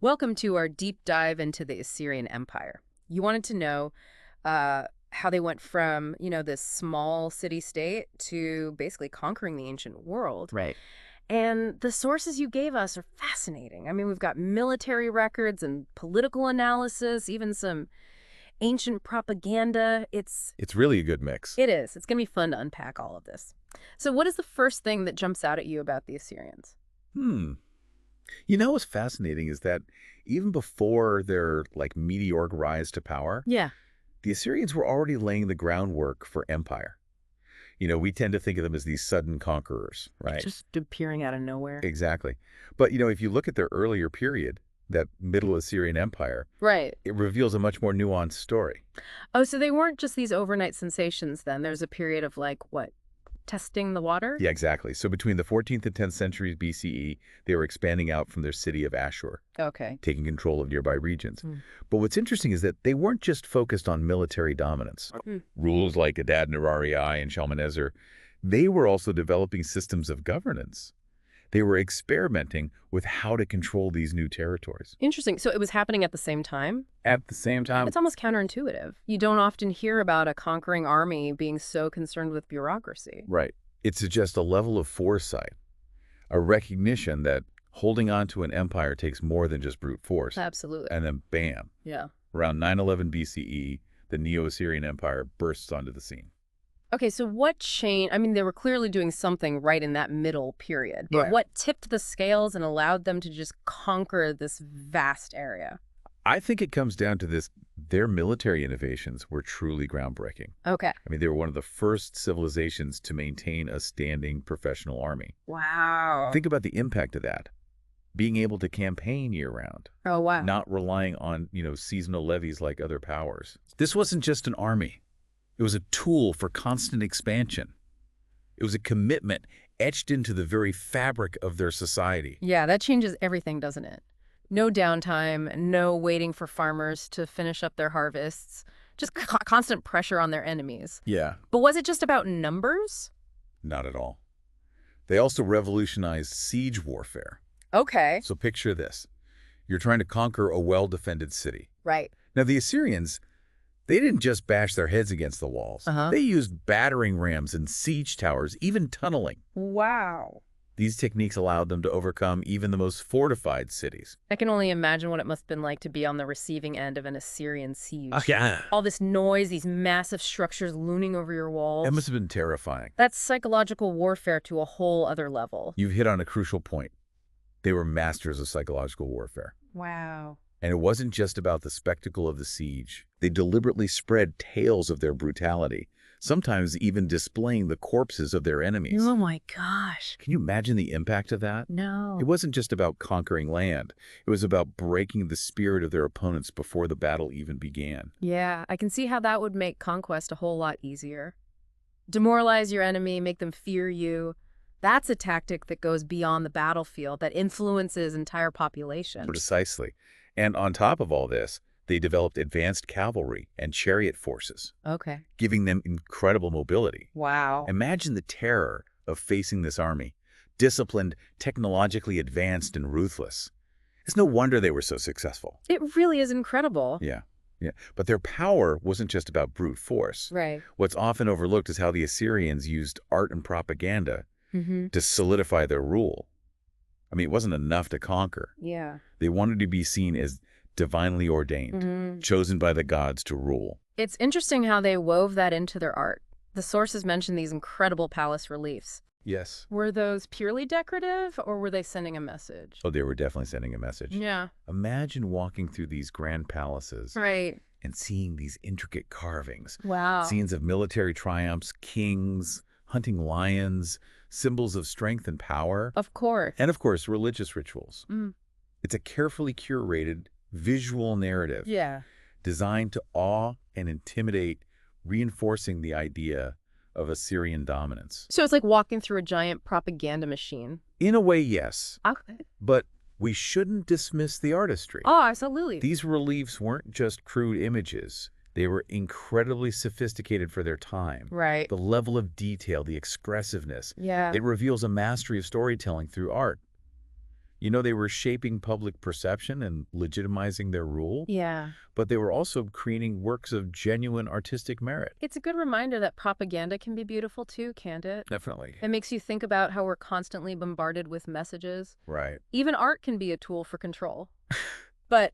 Welcome to our deep dive into the Assyrian Empire. You wanted to know how they went from, this small city-state to basically conquering the ancient world. Right. And the sources you gave us are fascinating. I mean, we've got military records and political analysis, even some ancient propaganda. It's really a good mix. It is. It's going to be fun to unpack all of this. So what is the first thing that jumps out at you about the Assyrians? Hmm. What's fascinating is that even before their meteoric rise to power, Yeah. the Assyrians were already laying the groundwork for empire. We tend to think of them as these sudden conquerors, right? Just appearing out of nowhere. Exactly. But, if you look at their earlier period, that Middle Assyrian Empire, Right. it reveals a much more nuanced story. Oh, so they weren't just these overnight sensations then. There's a period of what? Testing the water? Yeah, exactly. So between the 14th and 10th centuries BCE, they were expanding out from their city of Ashur, Okay. taking control of nearby regions. Mm. But what's interesting is that they weren't just focused on military dominance. Rules like Adad-Nirari and Shalmaneser, they were also developing systems of governance. They were experimenting with how to control these new territories. Interesting. So it was happening at the same time? At the same time, It's almost counterintuitive. You don't often hear about a conquering army being so concerned with bureaucracy. right, it suggests a level of foresight, a recognition that holding on to an empire takes more than just brute force. Absolutely. And then bam, Yeah. around 911 BCE, the Neo-Assyrian Empire bursts onto the scene. Okay, so what changed? I mean, they were clearly doing something right in that middle period. But Right. what tipped the scales and allowed them to just conquer this vast area? I think it comes down to this. Their military innovations were truly groundbreaking. Okay. I mean, they were one of the first civilizations to maintain a standing professional army. Wow. Think about the impact of that. Being able to campaign year-round, Oh, wow. not relying on, seasonal levies like other powers. This wasn't just an army. It was a tool for constant expansion. It was a commitment etched into the very fabric of their society. Yeah, that changes everything, doesn't it? No downtime, no waiting for farmers to finish up their harvests, just constant pressure on their enemies. Yeah, But was it just about numbers? not at all. They also revolutionized siege warfare. Okay. So picture this. You're trying to conquer a well-defended city. Right. Now, the Assyrians, they didn't just bash their heads against the walls. Uh-huh. They used battering rams and siege towers, even tunneling. Wow. These techniques allowed them to overcome even the most fortified cities. I can only imagine what it must have been like to be on the receiving end of an Assyrian siege. Yeah. All this noise, these massive structures looming over your walls. It must have been terrifying. That's psychological warfare to a whole other level. You've hit on a crucial point. They were masters of psychological warfare. Wow. And it wasn't just about the spectacle of the siege. They deliberately spread tales of their brutality, sometimes even displaying the corpses of their enemies. Oh my gosh. Can you imagine the impact of that? No. It wasn't just about conquering land. It was about breaking the spirit of their opponents before the battle even began. Yeah, I can see how that would make conquest a whole lot easier. Demoralize your enemy, make them fear you. That's a tactic that goes beyond the battlefield, that influences entire populations. Precisely. And on top of all this, they developed advanced cavalry and chariot forces, Okay. giving them incredible mobility. Wow. Imagine the terror of facing this army, disciplined, technologically advanced, and ruthless. It's no wonder they were so successful. It really is incredible. Yeah. But their power wasn't just about brute force. Right. What's often overlooked is how the Assyrians used art and propaganda to solidify their rule. I mean, it wasn't enough to conquer. Yeah. They wanted to be seen as divinely ordained, chosen by the gods to rule. It's interesting how they wove that into their art. The sources mention these incredible palace reliefs. Yes. Were those purely decorative, or were they sending a message? Oh, they were definitely sending a message. Yeah. Imagine walking through these grand palaces Right. and seeing these intricate carvings, Wow. scenes of military triumphs, kings, hunting lions, symbols of strength and power, Of course. and of course, religious rituals. Mm. It's a carefully curated visual narrative Yeah. designed to awe and intimidate, reinforcing the idea of Assyrian dominance. So it's like walking through a giant propaganda machine. In a way, yes, Okay. but we shouldn't dismiss the artistry. Oh, absolutely. These reliefs weren't just crude images. They were incredibly sophisticated for their time. Right. The level of detail, the expressiveness, Yeah. it reveals a mastery of storytelling through art. They were shaping public perception and legitimizing their rule, Yeah. but they were also creating works of genuine artistic merit. It's a good reminder that propaganda can be beautiful too, can't it? Definitely. It makes you think about how we're constantly bombarded with messages. Right. Even art can be a tool for control. But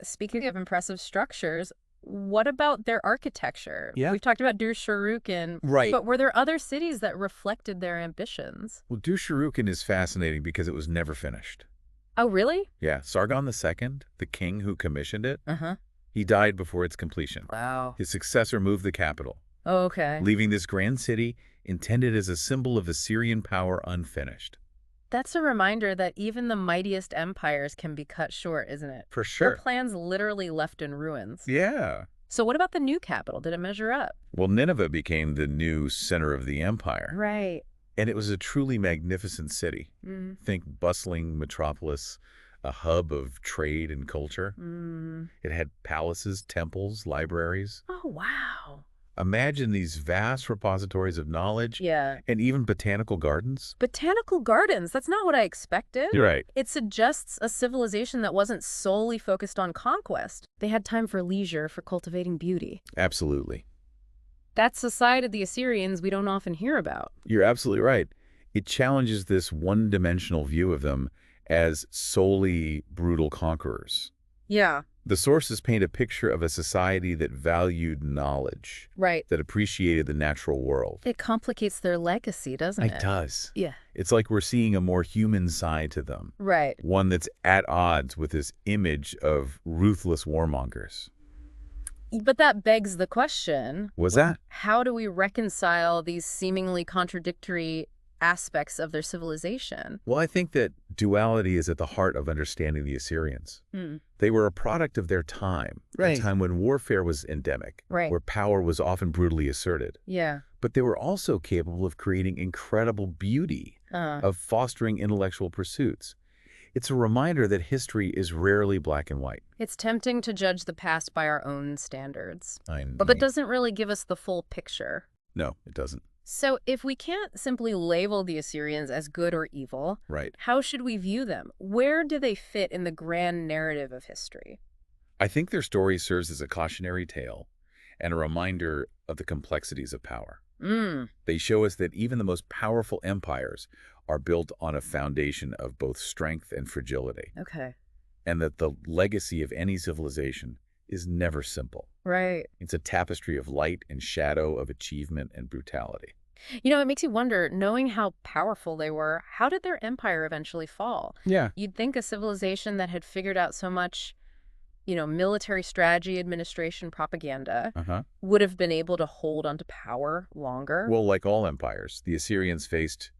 speaking of impressive structures, what about their architecture? Yeah. We've talked about Dur-Sharrukin, Right. but were there other cities that reflected their ambitions? Well, Dur-Sharrukin is fascinating because it was never finished. Oh, really? Yeah, Sargon II, the king who commissioned it, Uh-huh. he died before its completion. Wow. His successor moved the capital, Oh, okay. leaving this grand city intended as a symbol of Assyrian power unfinished. That's a reminder that even the mightiest empires can be cut short, isn't it? For Their sure. plans literally left in ruins. Yeah. So what about the new capital? Did it measure up? Well, Nineveh became the new center of the empire, Right. and it was a truly magnificent city. Mm. Think bustling metropolis, a hub of trade and culture. Mm. It had palaces, temples, libraries. Oh, wow. Imagine these vast repositories of knowledge Yeah. and even botanical gardens. Botanical gardens. That's not what I expected. You're right. It suggests a civilization that wasn't solely focused on conquest. They had time for leisure, for cultivating beauty. Absolutely. That's a side of the Assyrians we don't often hear about. You're absolutely right. It challenges this one-dimensional view of them as solely brutal conquerors. Yeah. The sources paint a picture of a society that valued knowledge, Right. that appreciated the natural world. It complicates their legacy, doesn't it? It does. Yeah. It's like we're seeing a more human side to them, Right. one that's at odds with this image of ruthless warmongers. But that begs the question, Was that? how do we reconcile these seemingly contradictory aspects of their civilization? Well, I think that duality is at the heart of understanding the Assyrians. Hmm. They were a product of their time, Right. a time when warfare was endemic, Right. where power was often brutally asserted. Yeah. But they were also capable of creating incredible beauty, of fostering intellectual pursuits. It's a reminder that history is rarely black and white. It's tempting to judge the past by our own standards, I know. but that doesn't really give us the full picture. No, it doesn't. So if we can't simply label the Assyrians as good or evil, Right. how should we view them? Where do they fit in the grand narrative of history? I think their story serves as a cautionary tale and a reminder of the complexities of power. They show us that even the most powerful empires are built on a foundation of both strength and fragility, Okay. and that the legacy of any civilization is never simple. Right. It's a tapestry of light and shadow, of achievement and brutality. You know, it makes you wonder, knowing how powerful they were, how did their empire eventually fall? Yeah. You'd think a civilization that had figured out so much, military strategy, administration, propaganda, would have been able to hold onto power longer. Well, like all empires, the Assyrians faced,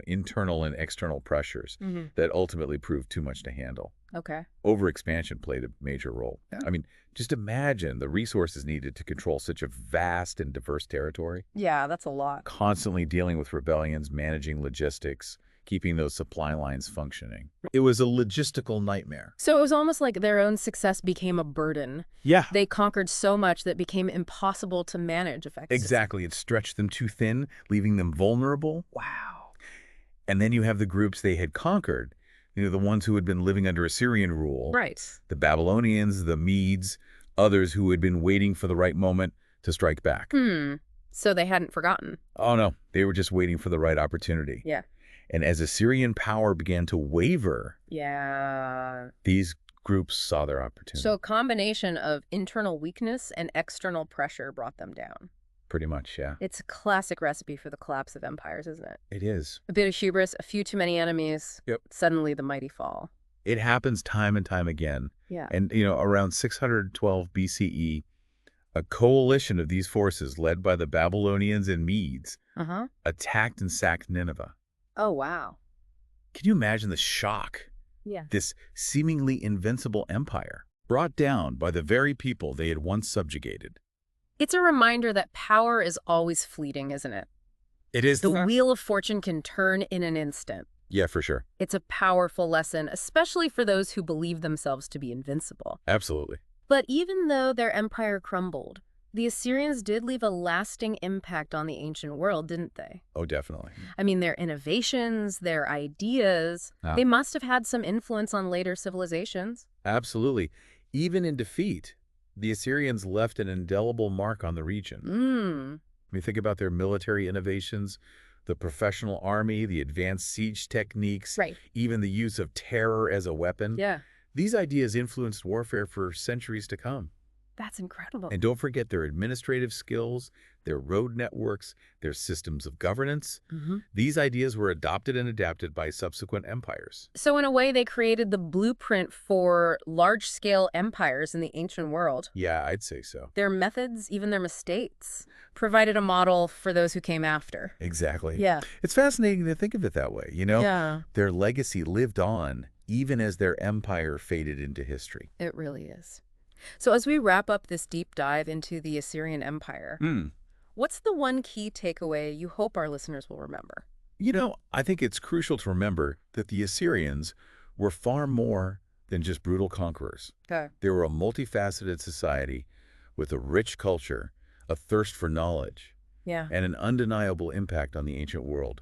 internal and external pressures that ultimately proved too much to handle. Okay. Overexpansion played a major role. Yeah. I mean, just imagine the resources needed to control such a vast and diverse territory. Yeah, that's a lot. Constantly dealing with rebellions, managing logistics, keeping those supply lines functioning. It was a logistical nightmare. So it was almost like their own success became a burden. Yeah. They conquered so much that it became impossible to manage effectively. Exactly. It stretched them too thin, leaving them vulnerable. Wow. And then you have the groups they had conquered, the ones who had been living under Assyrian rule. Right. The Babylonians, the Medes, others who had been waiting for the right moment to strike back. So they hadn't forgotten. Oh, no. They were just waiting for the right opportunity. Yeah. And as Assyrian power began to waver, Yeah. these groups saw their opportunity. So a combination of internal weakness and external pressure brought them down. Pretty much, yeah. It's a classic recipe for the collapse of empires, isn't it? It is. A bit of hubris, a few too many enemies. Yep. Suddenly the mighty fall. It happens time and time again. Yeah. And, around 612 BCE, a coalition of these forces led by the Babylonians and Medes attacked and sacked Nineveh. Oh, wow. Can you imagine the shock? Yeah. This seemingly invincible empire brought down by the very people they had once subjugated. It's a reminder that power is always fleeting, isn't it? It is. The wheel of fortune can turn in an instant. Yeah, for sure. It's a powerful lesson, especially for those who believe themselves to be invincible. Absolutely. But even though their empire crumbled, The Assyrians did leave a lasting impact on the ancient world, didn't they? Oh, definitely. I mean, their innovations, their ideas, Ah. they must have had some influence on later civilizations. Absolutely. Even in defeat, the Assyrians left an indelible mark on the region. Mm. When you think about their military innovations, the professional army, the advanced siege techniques, Right. even the use of terror as a weapon, Yeah, these ideas influenced warfare for centuries to come. that's incredible. And don't forget their administrative skills, their road networks, their systems of governance. Hmm. These ideas were adopted and adapted by subsequent empires. So in a way, they created the blueprint for large-scale empires in the ancient world. Yeah, I'd say so. Their methods, even their mistakes, provided a model for those who came after. Exactly. Yeah. It's fascinating to think of it that way, you know? Yeah, Their legacy lived on even as their empire faded into history. it really is. So as we wrap up this deep dive into the Assyrian Empire, what's the one key takeaway you hope our listeners will remember? You know, I think it's crucial to remember that the Assyrians were far more than just brutal conquerors. Okay. They were a multifaceted society with a rich culture, a thirst for knowledge, Yeah. and an undeniable impact on the ancient world.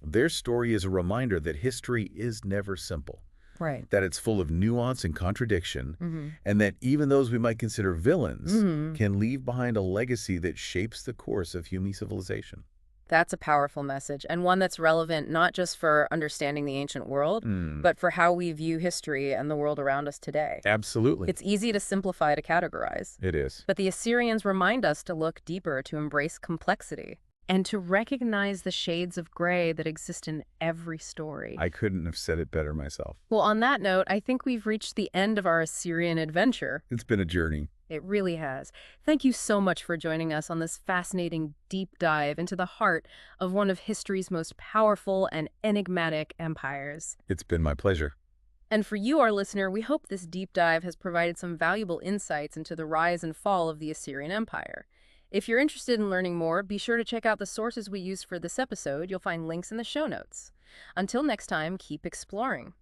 Their story is a reminder that history is never simple, Right. that it's full of nuance and contradiction, Mm-hmm. and that even those we might consider villains Mm-hmm. can leave behind a legacy that shapes the course of human civilization. That's a powerful message, and one that's relevant not just for understanding the ancient world, but for how we view history and the world around us today. Absolutely. It's easy to simplify to categorize, It is. but the Assyrians remind us to look deeper, to embrace complexity, and to recognize the shades of gray that exist in every story. I couldn't have said it better myself. Well, on that note, I think we've reached the end of our Assyrian adventure. It's been a journey. It really has. Thank you so much for joining us on this fascinating deep dive into the heart of one of history's most powerful and enigmatic empires. It's been my pleasure. And for you, our listener, we hope this deep dive has provided some valuable insights into the rise and fall of the Assyrian Empire. If you're interested in learning more, be sure to check out the sources we used for this episode. You'll find links in the show notes. Until next time, keep exploring.